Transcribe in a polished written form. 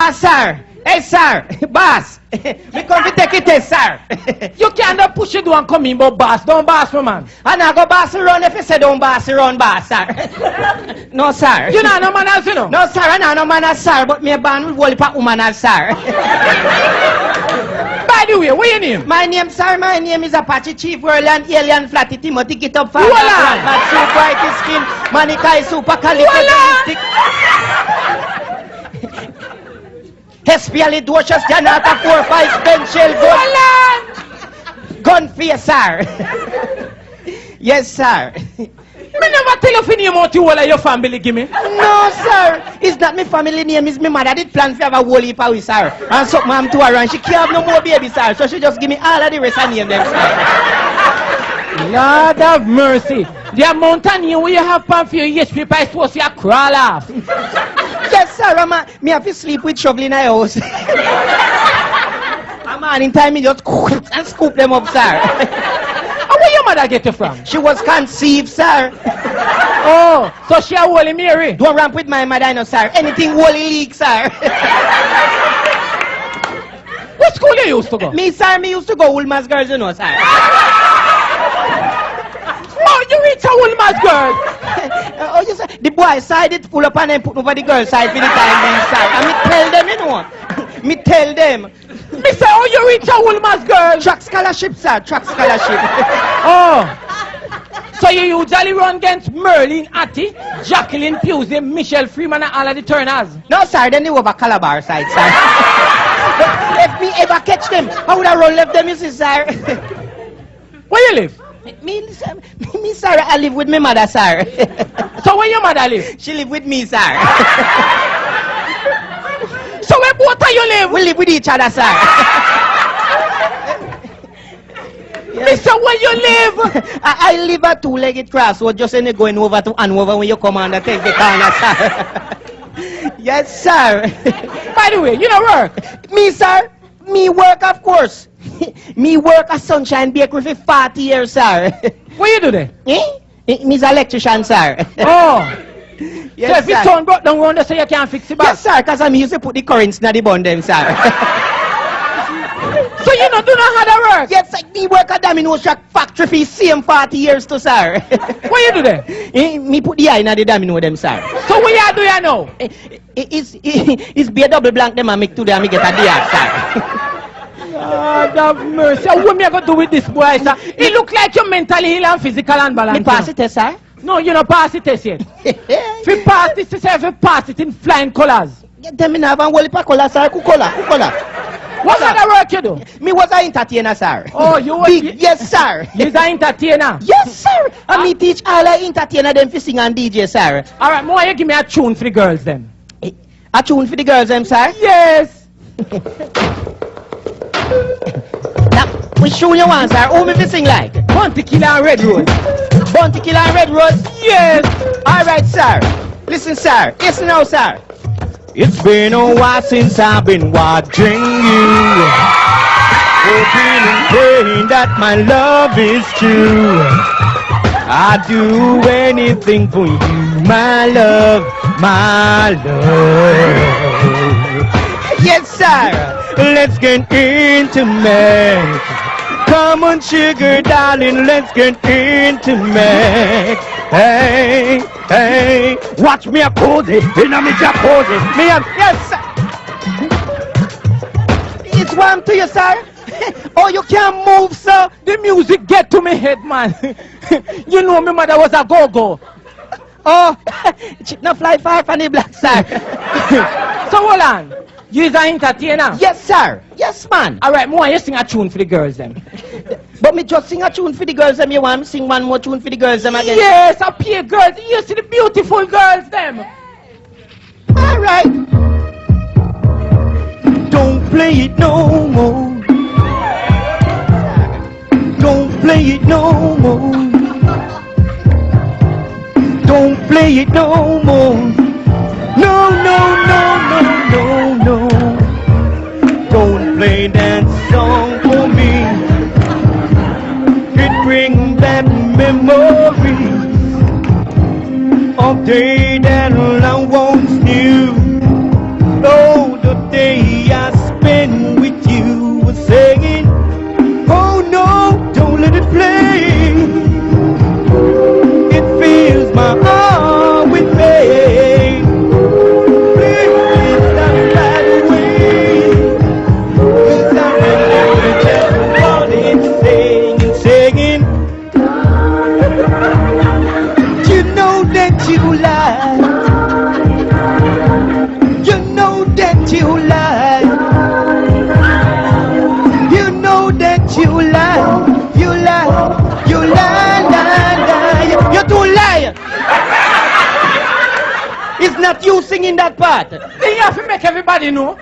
Sir. Hey, sir. Boss. Me come to take it test, sir. You can't push it and come in, but boss. Don't boss me, man. And I go boss run if you say don't boss run, boss, sir. No, sir. You know no man as you know? No, sir. I know no man as sir, but me born with whole pa woman as sir. By the way, what's your name? My name, sir, my name is Apache Chief World and Alien Flatty Timothy. Get up for Voila! super white skin. Monica is super califragilistic. Espialidocious Janata 4-5 Benchel gun for you, sir. Yes, sir. Me never tell you for name out you all of your family, give me. No, sir. It's not my family name. It's my mother did plan to have a whole heap of, sir. And so mom to her and she can't have no more baby, sir. So she just give me all of the rest and name them, sir. Lord of mercy. The amount of name where you have pan for your HP is supposed to crawl off. Yes, sir. Me have to sleep with shovel in the house. A man in time, me just and scoop them up, sir. Where your mother get you from? She was conceived, sir. Oh, so she a Holy Mary. Don't ramp with my mother, no, sir. Anything holy leak, sir. What school you used to go? Me, sir, me used to go Woolman's Girls, you know, sir. Oh, you reach a Woolman's Girl. Oh, yes, sir. The boy side it pull up and then put over the girl side for the time being, sir. And me tell them, you know. Me tell them. Me say, oh, you reach a Woolman's Girl. Track scholarship, sir. Track scholarship. Oh. So you usually run against Merlin Atty, Jacqueline Pusey, Michelle Freeman and all of the Turners? No, sir. Then they over Calabar side, sir. But if me ever catch them, I would have run left them, you see, sir. Where you live? Me, sir, I live with my mother, sir. So where your mother live? She live with me, sir. So where both of you live? We live with each other, sir. Yes. So where you live? I live at two-legged crossroad, just in going over to Hanover when you come on and take the corner, sir. Yes, sir. By the way, you don't work? Me, sir? Me work, of course. Me work at Sunshine Bakery for 40 years, sir. What you do there? Me's an electrician, sir. Oh. Yes, so if your son broke down round there so you can't fix it back? Yes, sir, because I'm used to put the currents in the bun them, sir. So you don't do know how that work? Yes, sir, me work at Domino's Shack factory for same 40 years too, sir. What you do there? Me put the eye in the Domino them, sir. So what you do you know? It's be a double blank them and make today and me get a DR, sir. God have mercy. What me going to do with this boy, sir? It look like you're mentally ill and physical and balanced. Me pass it, sir? No, you don't pass it test yet. If you pass this, you say if you pass it in flying colors. Them me have a whole color, sir. Kukola. What kind of work you do? Me was an entertainer, sir. Oh, you was... Yes, sir. You're an entertainer? Yes, sir. And me teach all the entertainer them to sing and DJ, sir. Alright, more you give me a tune for the girls then. A tune for the girls them, sir? Yes. Now, which tune you want, sir? Who me fi sing like? Bounty Killer and Red Rose. Bounty Killer and Red Rose? Yes. Alright, sir. Listen, sir. Listen now, sir. It's been a while since I've been watching you, hoping and praying that my love is true. I'd do anything for you, my love, my love. Yes, sir. Let's get intimate. Come on, sugar, darling, let's get intimate. Hey, hey, watch me a pose, in a me pose. Yes, sir. It's warm to you, sir. Oh, you can't move, sir. The music get to me head, man. You know my mother was a go-go. Oh, she not fly far from the black, sir. So hold on. You is an entertainer? Yes, sir. Yes, man. Alright, more you sing a tune for the girls then. But me just sing a tune for the girls them. You want me sing one more tune for the girls them again? Yes, I pay girls. You see the beautiful girls them. Alright. Don't play it no more. Don't play it no more. Don't play it no more. No, no, no, no, no, no. Don't play that song for me. It brings back memories of day that I once knew. Oh, the day you lie. You know that you lie. You know that you lie. You lie. You lie, lie, lie. You too lie. It's not you singing that part. Then you have to make everybody know